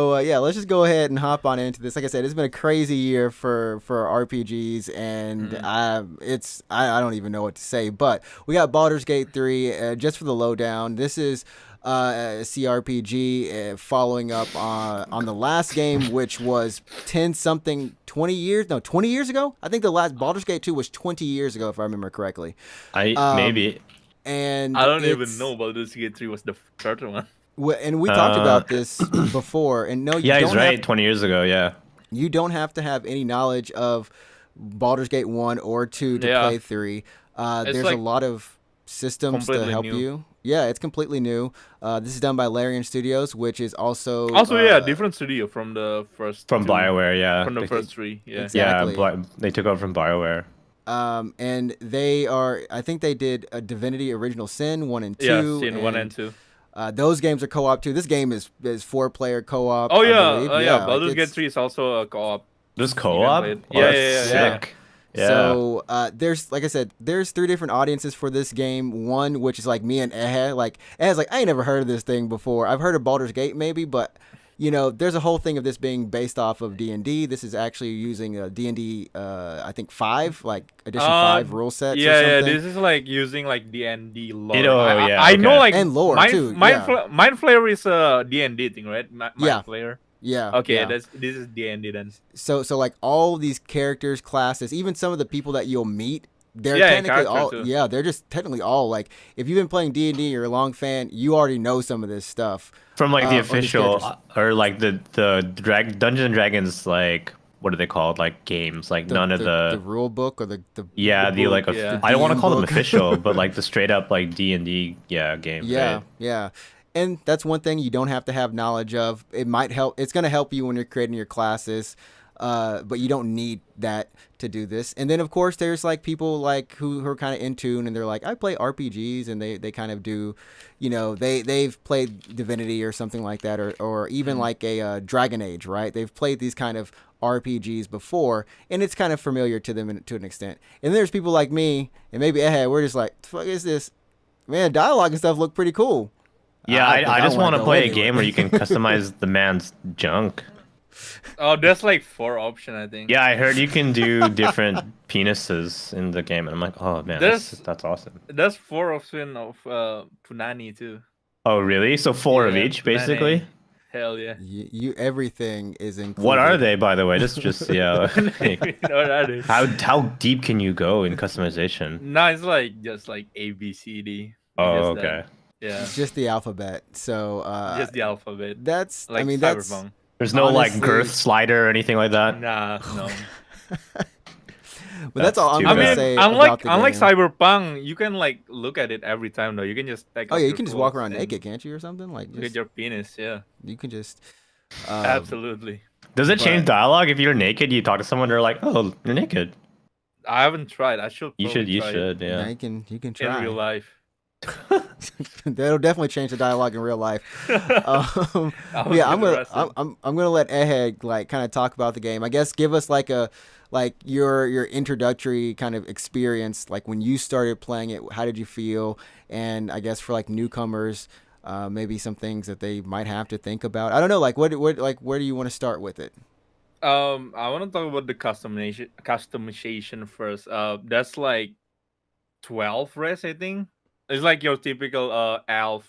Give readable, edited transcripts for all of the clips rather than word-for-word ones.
So yeah, let's just go ahead and hop on into this. Like I said, it's been a crazy year for RPGs, and Mm. I don't even know what to say. But we got Baldur's Gate 3. Just for the lowdown, this is a CRPG following up on the last game, which was 10 something 20 years, no, 20 years ago. I think the last Baldur's Gate 2 was 20 years ago, if I remember correctly. I Um, maybe. I and don't even it's know Baldur's Gate 3 was the third one. and we talked Uh, about this before. And no, yeah, he's right. 20 years ago. Yeah. you don't have to have any knowledge of Baldur's Gate 1 or 2 to Yeah, play 3. it's There's a like lot of systems to completely help new. you. Yeah, it's completely new. This is done by Larian Studios, which is also Also, yeah, different studio from the first From two, BioWare. Yeah. from the first three. Yeah. Yeah. exactly. They took over from BioWare. And they are, I think they did a Divinity Original Sin 1 and Yeah, 2. scene one and And two. those games are co op too. This game is 4-player co op, Oh I yeah, believe. yeah. Yeah, like Baldur's Gate it's. 3 is also a co-op. There's You can co-op. play it. Oh, Yeah, that's yeah, yeah, yeah. sick. Yeah. So there's, like I said, there's three different audiences for this game. One, which is like me and Ehe. Like Ehe's like, I ain't never heard of this thing before. I've heard of Baldur's Gate maybe, but there's a whole thing of this being based off of D&D. This is actually using a D&D, I think 5, like edition 5 rule sets or Yeah, yeah. something, This is like using like D&D lore. Oh, yeah, I know okay. like and lore too. Yeah, Mind Flayer is a D&D thing, right? Mind yeah, Flayer. yeah, Okay, yeah. this is D&D then. So like all these characters, classes, even some of the people that you'll meet, they're Yeah, and technically character all, too. yeah, they're just technically all like, if you've been playing D&D, you're a long fan, you already know some of this stuff. From like the Or these official characters. or like the Dungeons and Dragons, like what are they called, like games, like none of the the rule book or the yeah, the book, like yeah. I don't want to DM call them book. official, but like the straight up like D&D, yeah, games, Yeah, right? yeah. And that's one thing you don't have to have knowledge of. It might help. It's going to help you when you're creating your classes, but you don't need that to do this. And then, of course, there's like people like who are kind of in tune, and they're like, I play RPGs, and they kind of do, they've played Divinity or something like that, or even Mm. like a Dragon Age, right? They've played these kind of RPGs before, and it's kind of familiar to them to an extent. And there's people like me, and maybe we're just like, the fuck is this? Man, dialogue and stuff look pretty cool. Yeah, I think I just wanna want to go play into a game it. where you can customize the man's junk. Oh, there's like 4 option, I think. Yeah, I heard you can do different penises in the game, and I'm like, oh man, There's that's awesome. there's 4 option of Punani too. Oh really? So 4 of Yeah, each, Punani. basically. Hell yeah. You everything is included. What are they, by the way? Just yeah. What are they? How deep can you go in customization? No, it's like just like A B C D. Oh, Just that. okay. Yeah, Just the alphabet. So just the alphabet. that's Like I mean that's Cyberpunk. There's no like honestly- girth slider or anything like that. Nah, no. but that's all I'm too I gonna mean, bad. say unlike about the unlike game. Cyberpunk, you can like look at it every time though. You can just take Oh off yeah, you your can just walk clothes around and naked, can't you, or something? Like look at just, your penis. Yeah, you can just absolutely. Does it change but- dialogue if you're naked? You talk to someone, they're like, "Oh, you're naked." I haven't tried. I should. You probably should. You try it should. yeah, Yeah. you can in try. real life. That'll definitely change the dialogue in real life. I was Yeah, I'm gonna interested. I'm gonna let Eheg like kind of talk about the game. I guess give us like your introductory kind of experience, like when you started playing it. How did you feel? And I guess for like newcomers, maybe some things that they might have to think about. I don't know. Like what like where do you want to start with it? I want to talk about the customization first. That's like 12 res, I think. It's like your typical elf,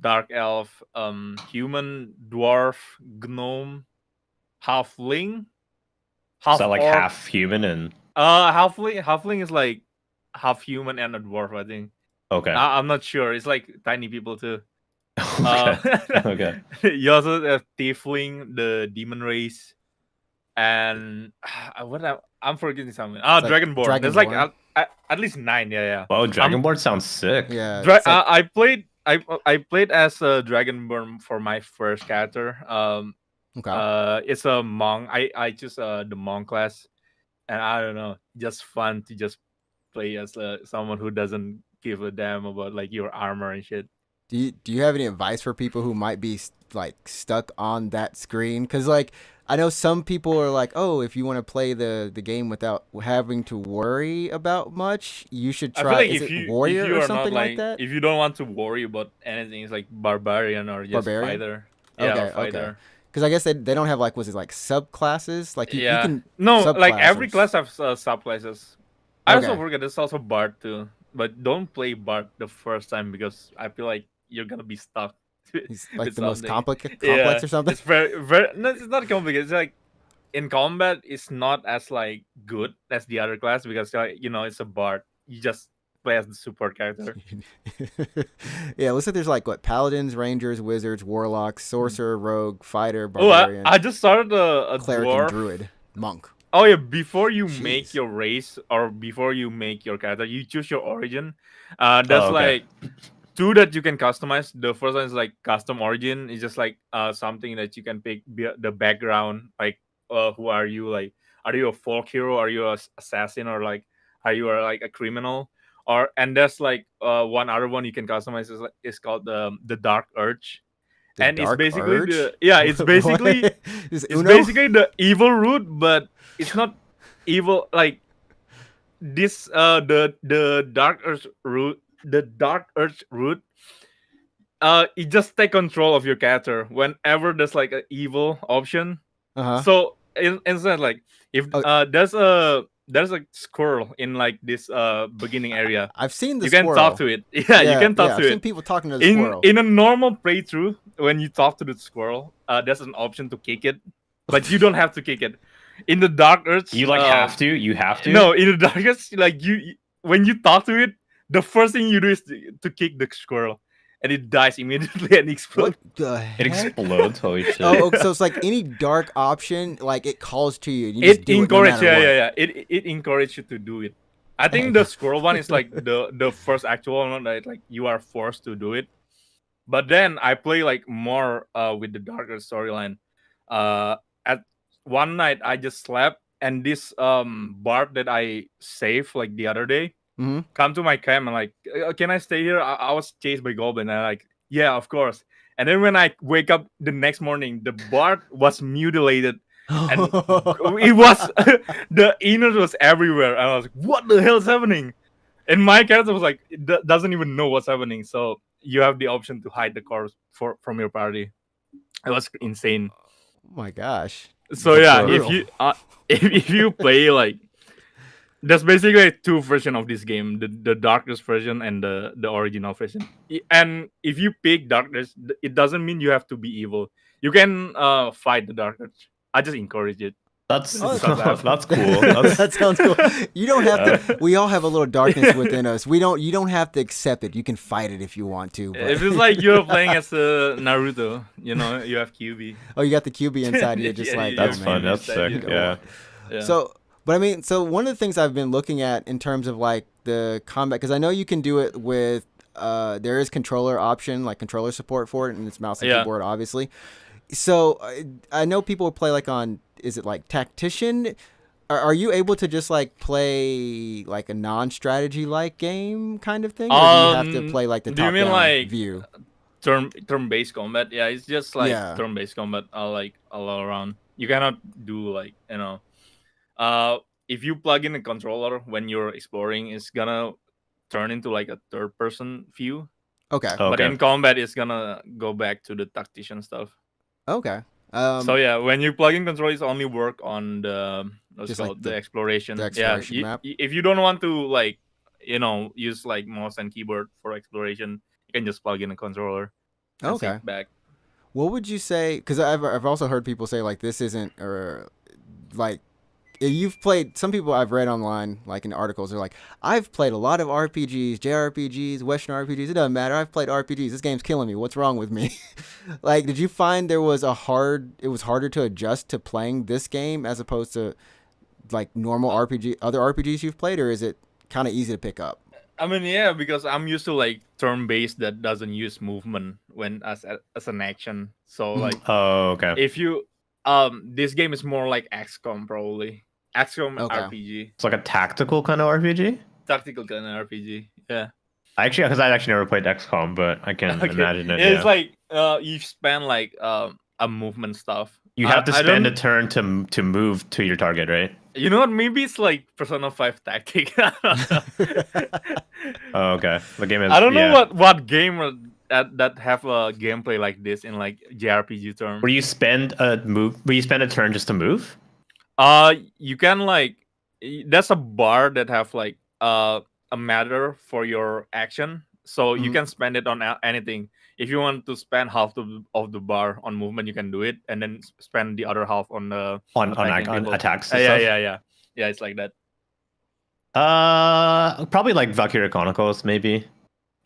dark elf, human, dwarf, gnome, halfling, Is half that like orc. half human and Halfling is like half human and a dwarf, I think. okay? I'm not sure. It's like tiny people too. Okay. Okay. You also have tiefling, the demon race, and I'm forgetting something. It's like Dragonborn. There's like Dragonborn. at least 9. Yeah, yeah. Wow, Dragonboard sounds sick. Yeah, Dra- it's like, I played. I played as a Dragonborn for my first character. okay. It's a monk. I choose the monk class, and I don't know, just fun to just play as someone who doesn't give a damn about like your armor and shit. Do you have any advice for people who might be like stuck on that screen? Because like I know some people are like, oh, if you want to play the game without having to worry about much, you should I feel try. like Is if it you Warrior if you or are something not like like that? if you don't want to worry about anything, it's like barbarian or just Barbarian? fighter. Yeah, Okay, or okay. fighter. Because I guess they don't have like, was it like subclasses? Like you Yeah. can No, like every subclasses. class has subclasses. I also Okay. forget there's also Bard too, but don't play Bard the first time because I feel like you're gonna be stuck He's like with the most something. complex Yeah, or something. it's very. No, it's not complicated. It's like in combat, it's not as like good as the other class because like, it's a Bard. You just play as the support character. Yeah, it looks like there's like what, paladins, rangers, wizards, warlocks, sorcerer, rogue, fighter, Oh, barbarian, I just started a cleric, and dwarf. druid, monk. Oh yeah, before you make Jeez. your race or before you make your character, you choose your origin. There's Oh, okay. like two that you can customize. The first one is like custom origin. It's just like something that you can pick the background, like who are you? Like, are you a folk hero? Are you a assassin? Or like, are you like a criminal? Or and there's like one other one you can customize is is called the Dark Urge, The and it's dark basically urge. the yeah, it's basically What? Is it's Uno? basically the evil route, but it's not evil like this. The Dark Urge route, the Dark Urge route you just take control of your character whenever there's like an evil option. Uh huh. So instead, like if Oh, there's a squirrel in like this beginning area, I've seen the you can talk squirrel. to it. Yeah, you Yeah, can talk yeah. I've to seen it. people talking to the in squirrel. in a normal playthrough, when you talk to the squirrel, there's an option to kick it, but you don't have to kick it. In the Dark Earth, You like have to? You have to? no, in the Dark Earth, like when you talk to it, the first thing you do is to kick the squirrel, and it dies immediately and explodes. What the It heck? explodes. Holy shit. Oh, so it's like any dark option, like it calls to you. And you just It do it no encourages, matter what. yeah. It encourages you to do it. I think the squirrel one is like the first actual one that like you are forced to do it. But then I play like more with the darker storyline. At one night I just slept and this bard that I saved like the other day Hmm. come to my camp and like, can I stay here? I was chased by goblin and like, yeah, of course. And then when I wake up the next morning, the bard was mutilated and it was the innards was everywhere. And I was like, what the hell is happening? And my character was like, doesn't even know what's happening. So you have the option to hide the corpse from your party. It was insane. Oh my gosh. So That's yeah, brutal. if you play like, there's basically two versions of this game: the darkness version and the original version. And if you pick darkness, it doesn't mean you have to be evil. You can fight the darkness. I just encourage it. That's Oh, Because that's cool. That's, that sounds cool. You don't have to. We all have a little darkness within us. We don't. You don't have to accept it. You can fight it if you want to. But if it's like you're playing as Naruto, you have QB. oh, you got the QB inside. You're just Yeah, like, that's oh, fun. man. That's sick. Yeah. Yeah. So, but I mean, so one of the things I've been looking at in terms of like the combat, because I know you can do it with. There is controller option, like controller support for it, and it's mouse and Yeah. keyboard, obviously. So I know people play like on. Is it like tactician? Are you able to just like play like a non-strategy like game kind of thing, or do you have to play like the do you mean top-down like view? turn-based combat? Yeah, it's just like Yeah. turn-based combat like all around. You cannot do like, if you plug in a controller when you're exploring, it's gonna turn into like a third-person view. Okay. But Okay. in combat, it's gonna go back to the tactician stuff. Okay. So yeah, when you plug in control, it's only work on the what's Just it like called, the- the exploration. the exploration Yeah, map? if you don't want to like use like mouse and keyboard for exploration, you can just plug in a controller. And Okay. sit back. What would you say? Because I've also heard people say like this isn't or like you've played. Some people I've read online like in articles are like I've played a lot of RPGs, JRPGs, Western RPGs. It doesn't matter. I've played RPGs. This game's killing me. What's wrong with me? Like, did you find it was harder to adjust to playing this game as opposed to like normal other RPGs you've played, or is it kind of easy to pick up? I mean, yeah, because I'm used to like turn-based that doesn't use movement when as an action. So like, Oh, okay. if you this game is more like XCOM probably. XCOM Okay. RPG, It's like a tactical kind of RPG. tactical kind of RPG. Yeah. Because I actually never played XCOM, but I can imagine it. It's Yeah. like you spend like a movement stuff. You have to I spend a don't- turn to move to your target, right? You know what? Maybe it's like Persona 5 Tactic. I don't know. Oh, okay. The game is. I don't know yeah. what game that have a gameplay like this in like JRPG term. Where you spend a turn just to move? You can like there's a bar that have like a matter for your action, so you Mhm. can spend it on anything. If you want to spend half of the bar on movement, you can do it, and then spend the other half on attacking on people. attacks and Yeah, stuff. yeah. It's like that. Probably like Valkyria Chronicles, maybe.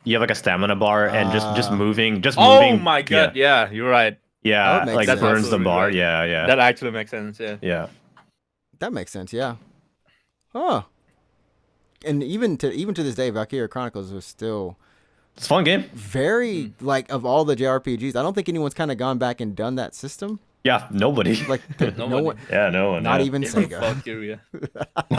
You have like a stamina bar and just moving, Oh my god, yeah, you're right. That yeah, makes like sense. burns the Absolutely bar. right. Yeah. That actually makes sense. Yeah. Yeah. That makes sense. Yeah. Huh. And even to this day, Valkyria Chronicles was still It's a fun game. very like of all the JRPGs. I don't think anyone's kind of gone back and done that system. Yeah, nobody. Like no Nobody. one, Yeah, no one. not yeah. even Even Sega. Valkyria.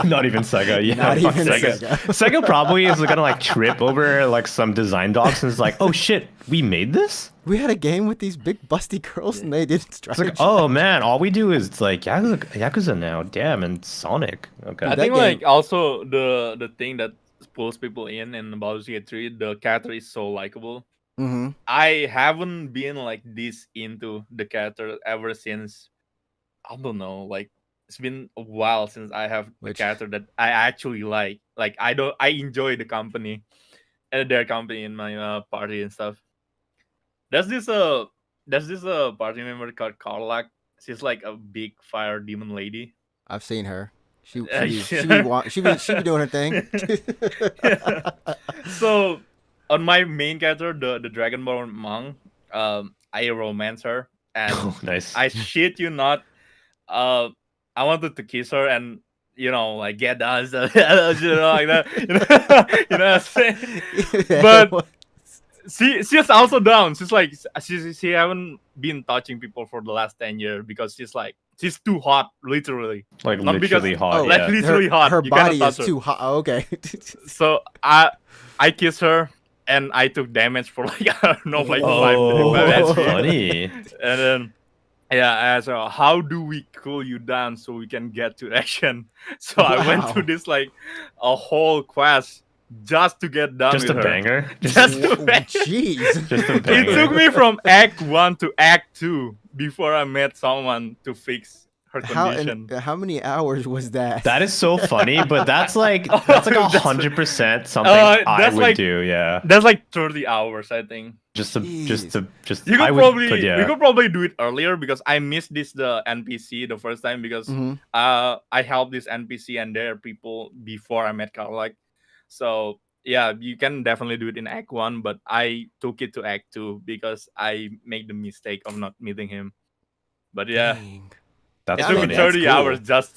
Not even Sega. Yeah, Not fuck even Sega. Sega. Sega probably is gonna like trip over like some design docs and is like, oh shit, we made this? We had a game with these big busty girls, and they didn't It's strategize. like, oh man, all we do is like Yakuza now. Damn, and Sonic. Okay. I That think game- like also the thing that pulls people in Baldur's Gate 3, the character is so likable. Mm-hmm. I haven't been like this into the character ever since, I don't know, like it's been a while since I have a Which- character that I actually like. Like I enjoy the company and their company in my party and stuff. There's this party member called Carlac. She's like a big fire demon lady. I've seen her. She Yeah. be doing her thing. So on my main character, the Dragonborn monk, I romance her, and Oh, nice. I shit you not, I wanted to kiss her and like get down, stuff, like that, what I'm saying? But she's also down. She's like she haven't been touching people for the last 10 years because she's too hot, literally. Like Not literally because- hot. like Yeah. literally hot. Her You cannot body is touch her. too hot. Oh, okay. So I kissed her and I took damage for like I don't know, like Oh, 5 that's HP. funny. And then I asked her, how do we cool you down so we can get to action? So I went Wow. through this like a whole quest just to get done Just with a her. banger. Just to bang. Jeez. Just a It banger. took me from Act 1 to Act 2 before I met someone to fix her condition. How many hours was that? That is so funny, but that's like That's- 100% something I that's would like- do. Yeah, That's like 30 hours, I think. just You I could would probably put, yeah. we could probably do it earlier because I missed the NPC the first time because Mhm. I helped this NPC and their people before I met Carlac. So yeah, you can definitely do it in Act 1, but I took it to Act 2 because I made the mistake of not meeting him. But yeah, Dang. That's it I took mean, me funny. that's 30 cool. hours just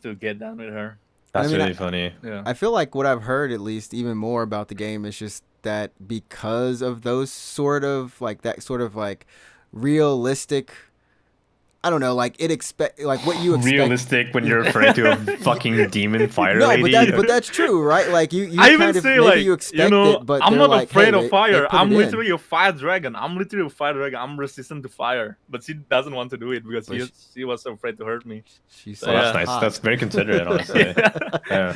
to get done with her. That's I mean, really funny. Yeah. I feel like what I've heard, at least even more about the game, is just that because of those sort of like realistic, I don't know, like what you expect. Realistic when you're afraid to a fucking demon fighter No, lady. but that's true, right? Like you I even kind of say maybe like you expect it, but I'm they're not like, afraid hey, of they fire. put I'm it in. literally a fire dragon. I'm resistant to fire, but she doesn't want to do it because But she was afraid to hurt me. She's Well, that's Yeah. nice. hot. That's very considerate, honestly. Yeah.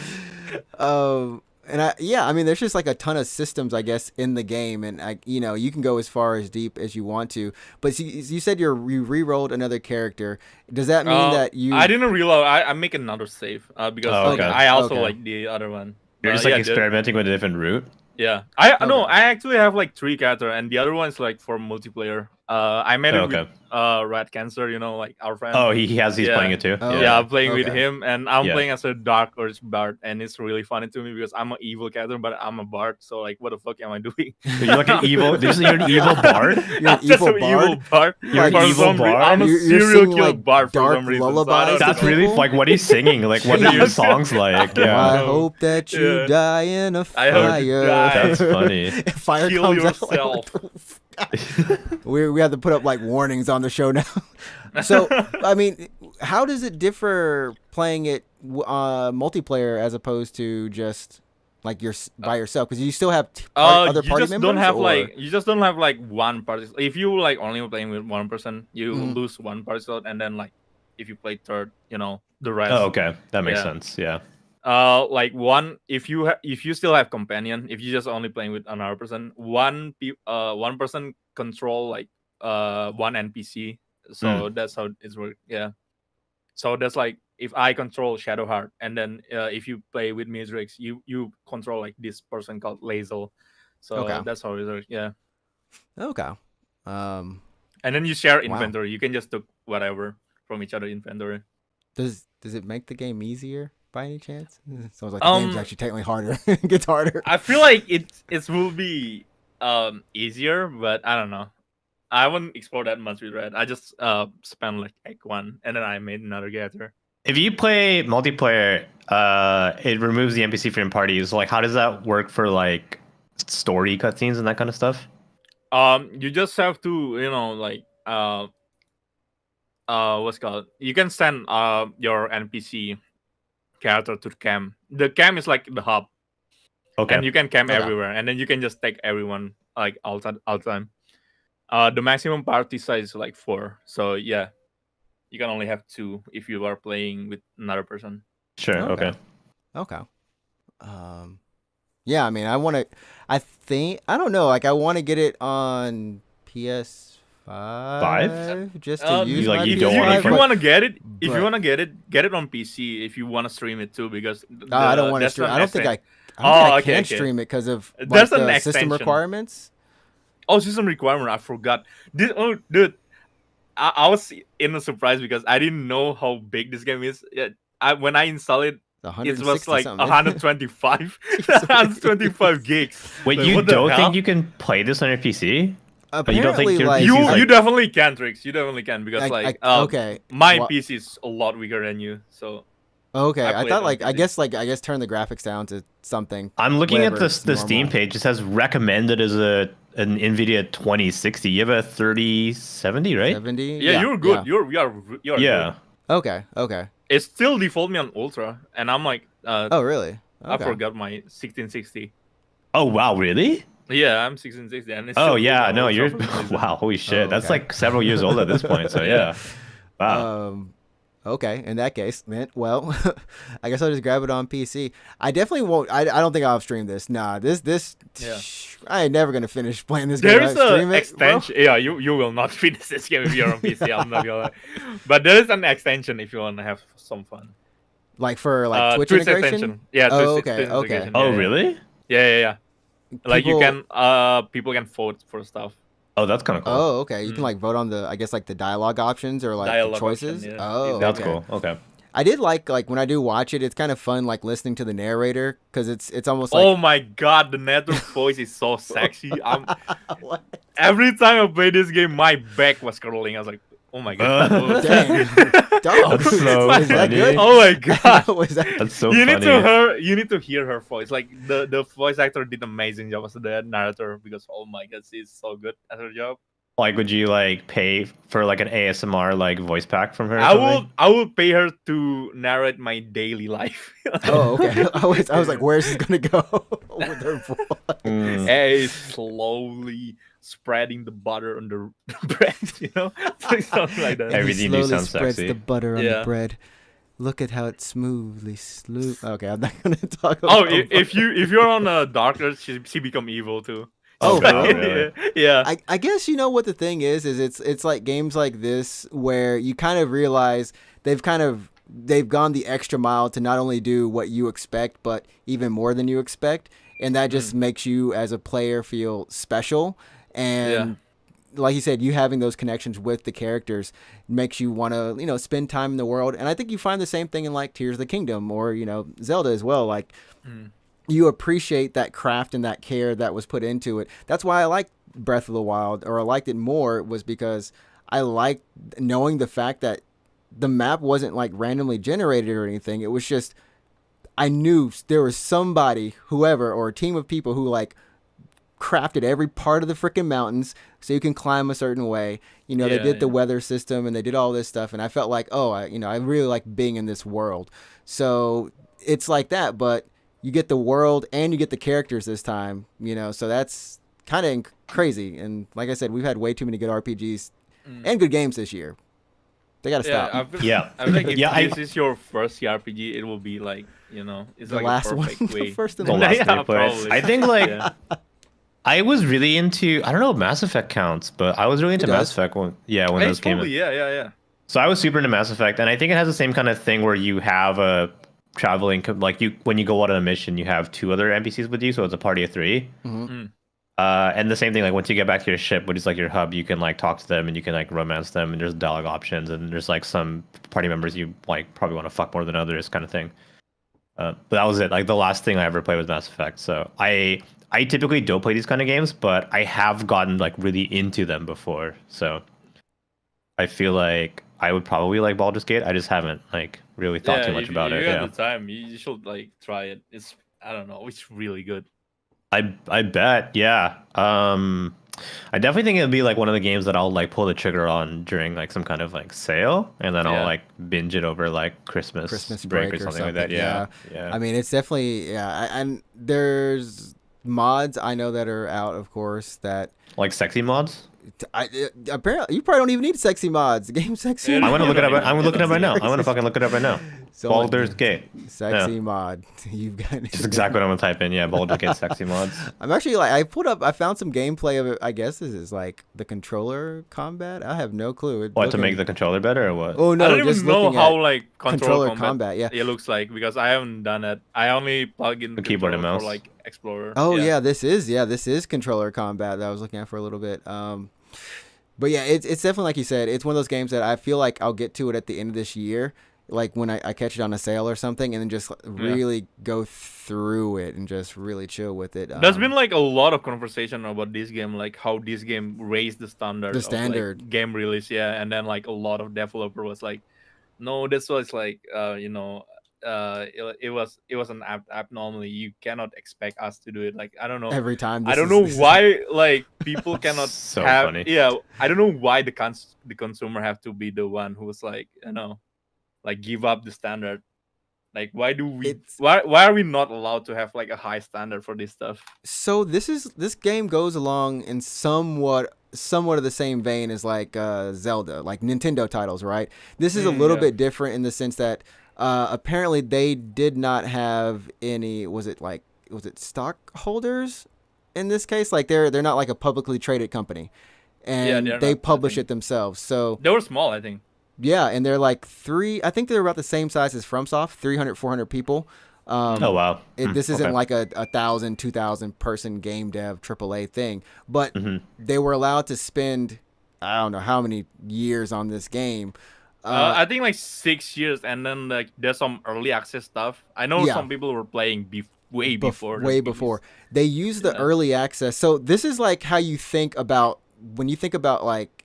And I mean, there's just like a ton of systems, I guess, in the game, and you can go as far as deep as you want to. But you said you re-rolled another character. Does that mean that you? I didn't reload. I make another save because Oh, okay. I also Okay. like the other one. You're just Yeah, like experimenting with a different route. Yeah, no, Okay. I actually have like 3 characters, and the other one's like for multiplayer. I made it Okay. with Rat Cancer, like our friend. Oh, he's Yeah. playing it too. Oh, Yeah, I'm playing with Okay. him, and I'm Yeah. playing as a Dark Urge Bard, and it's really funny to me because I'm an evil character, but I'm a Bard, so like, what the fuck am I doing? So you're like an evil. You're an evil bard. You're an I'm just evil an evil bard? bard. You're an For evil some bard? I'm a You're serial singing, killer like, bard for dark some reason. so I lullabies don't to That's know. really people? like what he's singing. Like, what are your Yeah. songs like? I Yeah, know. hope that you Yeah. die in a I hope you fire. die. that's funny. Fire Kill comes out. yourself. We have to put up like warnings on the show now. So I mean, how does it differ playing it multiplayer as opposed to just like by yourself? Because you still have other you party just members. don't have or- like you just don't have like one party. If you like only playing with one person, you Mhm. lose one party slot, and then like if you play third, the rest. Oh, okay, that makes Yeah. sense. Yeah. Like one, if you still have companion, if you just only playing with another person, one person control like one NPC. So that's how it's work. Yeah. So that's like if I control Shadowheart, and then if you play with Mistrix, you control like this person called Lazel. So Okay. that's how it works. Yeah. Okay. Um, And then you share Wow. inventory. You can just took whatever from each other inventory. does it make the game easier by any chance? Sounds like the game's Um, actually technically harder. It gets harder. I feel like it will be easier, but I don't know. I wouldn't explore that much with Red. I just spent like Act 1 and then I made another character. If you play multiplayer, it removes the NPC from parties. Like, how does that work for like story cutscenes and that kind of stuff? You just have to, like what's it called? You can send your NPC character to the camp. The camp is like the hub, Okay. and you can camp Okay. everywhere, and then you can just take everyone like all time. The maximum party size is like 4, so yeah, you can only have 2 if you are playing with another person. Sure. Okay. Okay. Yeah, I mean, I think I don't know. Like, I want to get it on PS5 just to use like, my you PS5. don't wanna If you but- want to get it, but- get it on PC. If you want to stream it too, because I don't want to that's stream. an I don't think exten- I don't think I okay, can okay. stream it because of like, There's an the system extension. requirements. Oh, system requirement. I forgot. Dude, I was in a surprise because I didn't know how big this game is. Yeah, when I installed it, it was like 125, 125 gigs. Wait, Like, you what the don't hell? think you can play this on your PC? Apparently, you don't think your like PC is You definitely can, Trix. You definitely can because okay. my Well- PC is a lot weaker than you. So Okay, I I played thought on like PC. I guess turn the graphics down to something. I'm looking at whatever the is Steam normal. page. It says recommended as an NVIDIA 2060. You have a 3070, right? 70. yeah, you're good. Yeah. You're Yeah. good. Okay. It still default me on Ultra, and I'm like, Oh, really? I Okay. forgot my 1660. Oh wow, really? Yeah, I'm 1660, and it's Oh still yeah, on no, Ultra you're for some reason. wow, holy shit. Oh, That's okay. like several years old at this point. So yeah. Wow. Okay, in that case, man, well, I guess I'll just grab it on PC. I definitely won't. I don't think I'll stream this. Nah, this. Yeah. I ain't never gonna finish playing this game. There is if I stream an it, bro. extension. Yeah, you will not finish this game if you're on PC. I'm not gonna lie. But there is an extension if you want to have some fun. Like for like Twitch integration. extension. Yeah. Oh, Twitch okay, okay. integration. Oh Yeah, really? Yeah. Like you People- can people can vote for stuff. Oh, that's kind of cool. Oh, okay. You can like vote on the, I guess, like the dialogue options or like Dialogue the choices. option, yeah. Oh, That's okay. cool. Okay. I did like when I do watch it, it's kind of fun like listening to the narrator because it's almost like Oh my god, the network voice is so sexy. What? Every time I play this game, my back was curling. I was like, oh my god. Dang. Dog. That's so Was that funny. good? Oh my god. Was that? That's so you funny. you need to hear her voice. Like the voice actor did amazing job as the narrator because oh my god, she's so good at her job. Like, would you like pay for like an ASMR like voice pack from her? Or I something? will pay her to narrate my daily life. Oh, okay. I was like, where's this gonna go with her voice? Mm. Hey, slowly spreading the butter on the bread, something like that. Hey, Everything you do slowly sounds spreads sexy. the butter on the Yeah. bread. Look at how it smoothly Okay, I'm not gonna talk about. Oh, if you're on a dark earth, she become evil too. Oh, wow, really? Yeah. I guess you know what the thing is it's like games like this where you kind of realize they've gone the extra mile to not only do what you expect but even more than you expect, and that just makes you as a player feel special. And like you said, you having those connections with the characters makes you want to spend time in the world. And I think you find the same thing in like Tears of the Kingdom or Zelda as well. Like you appreciate that craft and that care that was put into it. That's why I like Breath of the Wild, or I liked it more, was because I liked knowing the fact that the map wasn't like randomly generated or anything. It was just, I knew there was somebody, whoever, or a team of people who like crafted every part of the freaking mountains so you can climb a certain way. They did the weather system and they did all this stuff. And I felt like, I really like being in this world. So it's like that, but you get the world and you get the characters this time, so that's kind of crazy. And like I said, we've had way too many good RPGs and good games this year. They got to stop. Yeah. I feel like if Yeah, this is your first CRPG, it will be like, It's The like last a one, perfect the way. first and The the last last. day of it. Probably. I think like Yeah. I was really into. I don't know if Mass Effect counts, but I was really into Mass does. Effect when Hey, those came. totally, yeah. So I was super into Mass Effect, and I think it has the same kind of thing where you have a like you when you go out on a mission, you have two other NPCs with you, so it's a party of three. Mm-hmm. Mm. And the same thing, like once you get back to your ship, which is like your hub, you can like talk to them and you can like romance them, and there's dialogue options, and there's like some party members you like probably want to fuck more than others, kind of thing. But that was it. Like the last thing I ever played was Mass Effect. So I typically don't play these kind of games, but I have gotten like really into them before. So I feel like I would probably like Baldur's Gate. I just haven't like really thought too much If about you it. have Yeah. the time, you should like try it. I don't know, it's really good. I bet, yeah. I definitely think it'll be like one of the games that I'll like pull the trigger on during like some kind of like sale, and then I'll Yeah. like binge it over like Christmas break or something like that. Yeah, yeah. I mean, it's definitely and there's mods I know that are out, of course, that Like sexy mods. apparently you probably don't even need sexy mods. The game's sexy. Yeah, I'm gonna look it up. Yeah, I'm looking it up right now. seriously. I'm gonna fucking look it up right now. Someone- Baldur's Gate. Sexy Yeah. mod. You've got That's exactly what I'm gonna type in. Yeah, Baldur's Gate sexy mods. I'm actually like I found some gameplay of it. I guess this is like the controller combat. I have no clue. What, to make the controller better or what? Oh no, I don't just even know looking how at like controller combat. Yeah. it looks like, because I haven't done it. I only plug in The keyboard and controller mouse. for like Explorer. Oh yeah, this is controller combat that I was looking at for a little bit. But yeah, it's definitely like you said. It's one of those games that I feel like I'll get to it at the end of this year, like when I catch it on a sale or something, and then just really go through it and just really chill with it. There's been like a lot of conversation about this game, like how this game raised the standard. Of, like, game release, and then like a lot of developer was like, no, this was like it was an abnormally. You cannot expect us to do it. Like I don't know. every time. I don't know why like people cannot So have. funny. Yeah, I don't know why the consumer have to be the one who's like like give up the standard. Like why do we? Why are we not allowed to have like a high standard for this stuff? So this game goes along in somewhat of the same vein as like Zelda, like Nintendo titles, right? This is a little bit different in the sense that apparently they did not have any. Was it stockholders in this case? Like they're not like a publicly traded company, and they publish it themselves. So they were small, I think. Yeah, and they're like I think they're about the same size as FromSoft, 300, 400 people. Oh wow! This isn't like a 1,000, 2,000 person game dev AAA thing, but they were allowed to spend I don't know how many years on this game. I think like 6 years, and then like there's some early access stuff. I know some people were playing way before. Way before. They use the early access. So this is like how you think about when you think about like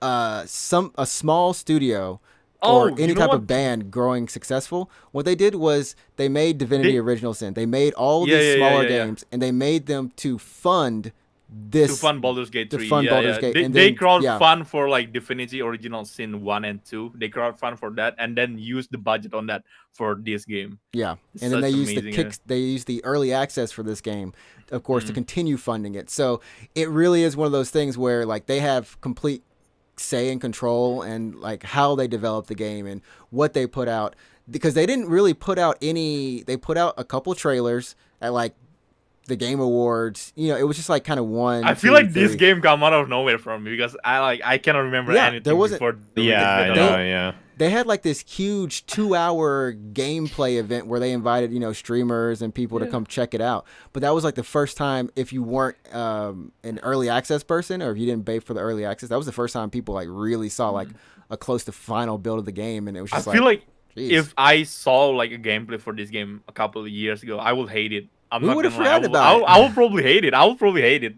a small studio or any type of band growing successful. What they did was they made Divinity Original Sin. They made all these smaller games, and they made them to fund this. To fund Baldur's Gate 3. To fund Baldur's Gate. They crowdfund for like Divinity Original Sin 1 and 2. They crowdfund for that and then use the budget on that for this game. Yeah. And then they use the early access for this game, of course, to continue funding it. So it really is one of those things where like they have complete say and control and like how they develop the game and what they put out, because they didn't really put out they put out a couple trailers at like the Game Awards. It was just like kind of one. I feel like this game come out of nowhere from me because I cannot remember anything there wasn't, before. They had like this huge 2-hour gameplay event where they invited streamers and people to come check it out. But that was like the first time, if you weren't an early access person or if you didn't pay for the early access, that was the first time people like really saw like a close to final build of the game. And it was just I feel like if I saw like a gameplay for this game a couple of years ago, I would hate it. We would have forgotten about it. I will probably hate it. I will probably hate it.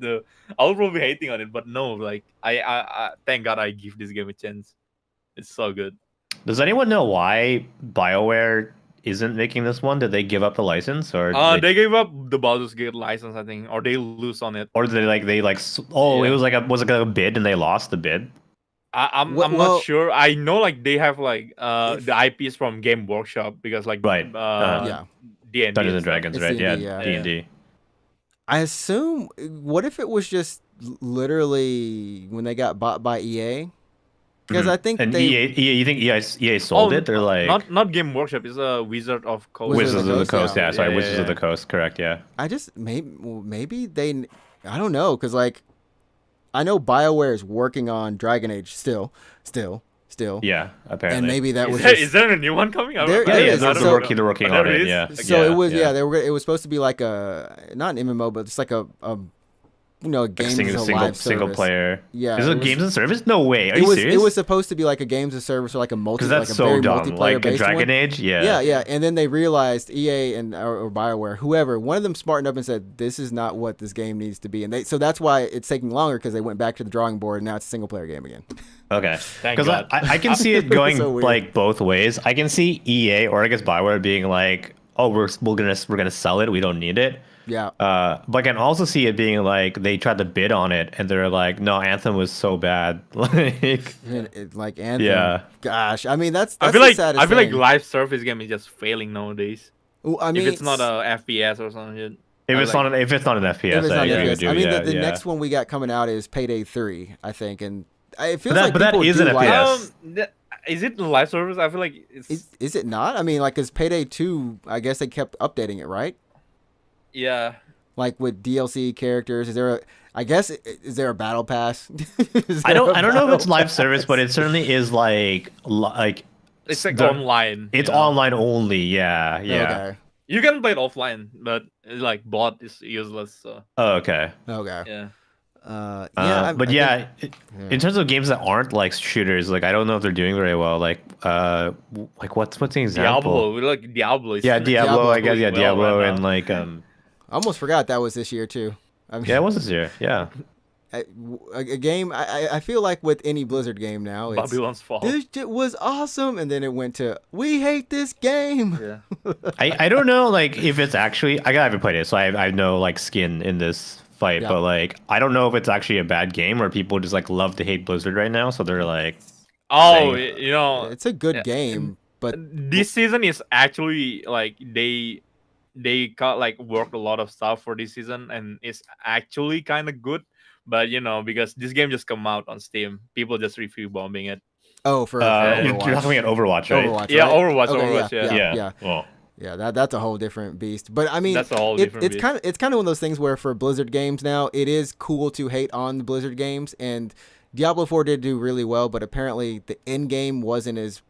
I will probably hating on it. But no, like I thank God I give this game a chance. It's so good. Does anyone know why BioWare isn't making this one? Did they give up the license, or they gave up the Baldur's Gate license, I think, or they lose on it, or did they it was like a bid and they lost the bid? I'm not sure. I know like they have like the IPs from Game Workshop because like D&D Dungeons and Dragons, right? D&D. I assume. What if it was just literally when they got bought by EA? Because I think And they EA, you think EA sold it? They're like not Game Workshop. It's a Wizard of Coast. Wizards Wizards of the Coast. yeah. Yeah, sorry, Wizards of yeah. the Coast. Correct. Yeah. I just maybe they I don't know because like I know BioWare is working on Dragon Age still, Yeah. Apparently. and maybe that was Is there a new one coming? There Yeah, is. they're, So- working Oh, on there it. is? Yeah. so it was yeah. it was supposed to be like a not an MMO but just like a games as a live single service. player. Yeah, Is it it was- games and service? No way. Are It you was serious? it was supposed to be like a games as a service or like a because that's like a so very dumb. multiplayer Like a based Dragon one. Age. Yeah. Yeah, and then they realized EA and or BioWare, whoever, one of them smartened up and said, "This is not what this game needs to be," and so that's why it's taking longer because they went back to the drawing board and now it's a single player game again. Okay. Thank Because God. I can see it going So weird. like both ways. I can see EA or I guess BioWare being like, "Oh, we're gonna sell it. We don't need it." Yeah, But I can also see it being like they tried to bid on it and they're like, "No, Anthem was so bad." Like, like Anthem. Yeah. Gosh, I mean that's I the feel like saddest like thing. live service game is just failing nowadays. Well, I mean, if it's not a FPS or something. if it's like- not if it's not an if FPS, it's I not agree FPS. with you. I mean, yeah, the yeah. next one we got coming out is Payday 3, I think, and it feels that- like but that people is do an like. FPS. Is it live service? I feel like it's Is it not? I mean, like, cause Payday 2, I guess they kept updating it, right? yeah. Like with DLC characters, is there a? I guess is there a battle pass? I don't know if it's live service, but it certainly is like It's like the- online. It's you know? online only. Yeah. Okay. You can play it offline, but like bot is useless. So Oh, okay. Okay. yeah. Yeah. But yeah. in terms of games that aren't like shooters, like I don't know if they're doing very well. Like what's the example? Diablo, we like Diablo. Is Yeah, Diablo. I guess doing Diablo well right and now. like I almost forgot that was this year too. I mean, yeah, it was this year. Yeah. a game. I feel like with any Blizzard game now, it's Babylon's Fall. this was awesome, and then it went to we hate this game. Yeah. I don't know like if it's actually I haven't played it, so I have no like skin in this fight, Yeah. but like I don't know if it's actually a bad game or people just like love to hate Blizzard right now, so they're like Oh, Saying- you know, It's a good Yeah. game, but this season is actually like they got like worked a lot of stuff for this season, and it's actually kind of good. But you know, because this game just come out on Steam, people just review bombing it. for you're Overwatch. talking about Overwatch, right? Overwatch, Yeah, right? Overwatch, Okay, Overwatch, yeah. yeah. Well, Yeah, that's a whole different beast. But I mean, That's a whole different it's beast. it's kind of one of those things where for Blizzard games now, it is cool to hate on the Blizzard games, and Diablo 4 did do really well, but apparently the end game wasn't as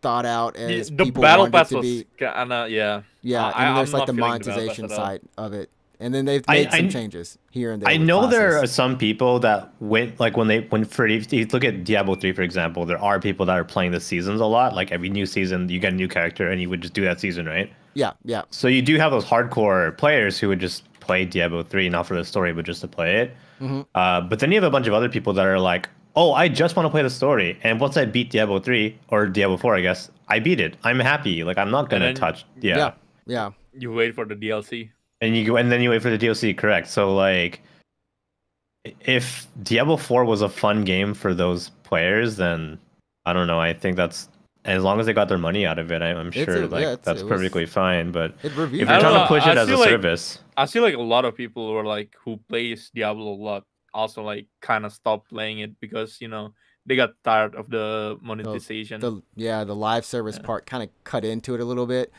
thought out as The people battle wanted it pass to was be. kinda, yeah. Yeah, I- and there's I'm like the not feeling the battle monetization pass at all. side of it, and then they've I- made some I- changes here and there. I with know there are classes. some people that went like if you look at Diablo 3 for example, there are people that are playing the seasons a lot. Like every new season, you get a new character, and you would just do that season, right? Yeah. So you do have those hardcore players who would just play Diablo 3 not for the story, but just to play it. Mm-hmm. But then you have a bunch of other people that are like, oh, I just want to play the story, and once I beat Diablo 3 or Diablo 4, I guess I beat it. I'm happy. Like I'm not gonna then- touch. Yeah. You wait for the DLC. And you go, and then you wait for the DLC, correct? So like, if Diablo 4 was a fun game for those players, then I don't know. I think that's as long as they got their money out of it, I'm It's sure a- like yeah, it's- that's it was- perfectly fine. But It if reviewed. you're I don't trying know, to push I it as a feel like- service, I see like a lot of people who are like who plays Diablo a lot also like kind of stopped playing it because you know they got tired of the monetization. the live service part kind of cut into it a little bit.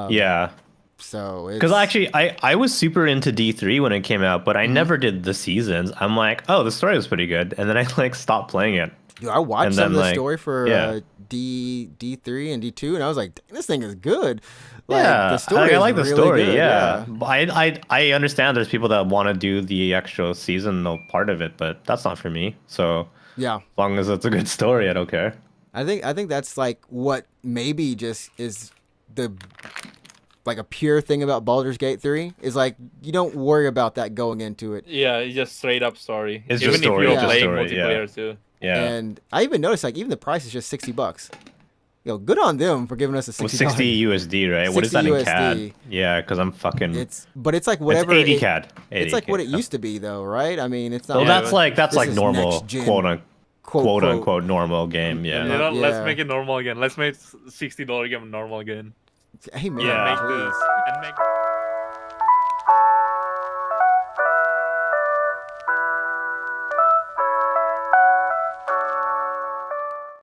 yeah. So it's, Because actually, I was super into D3 when it came out, but I never did the seasons. I'm like, oh, the story was pretty good, and then I like stopped playing it. dude, I watched and some of then, the like, story for yeah. D3 and D2, and I was like, "Dang, this thing is good." Like, Yeah, the story I is like the really story. good, Yeah, But I understand there's people that want to do the actual seasonal part of it, but that's not for me. So yeah. as long as it's a good story, I don't care. I think that's like what maybe just is the like a pure thing about Baldur's Gate 3 is like you don't worry about that going into it. Yeah, it's just straight up story. It's Even just story, if it's you're just playing story, yeah. multiplayer too. Yeah, And I even noticed like even the price is just $60. Good on them for giving us a well, $60. 60 USD, right? What is that 60 in CAD? USD. Yeah, because I'm fucking. But it's like whatever. it's 80 it- CAD. 80 It's like what it CAD. used to be though, right? I mean, it's not. Well, Yeah, that's but like this is normal, next gen, quote unquote normal game. Yeah. You know, Yeah. let's make it normal again. Let's make $60 game normal again. Hey man, Yeah, make please. this and make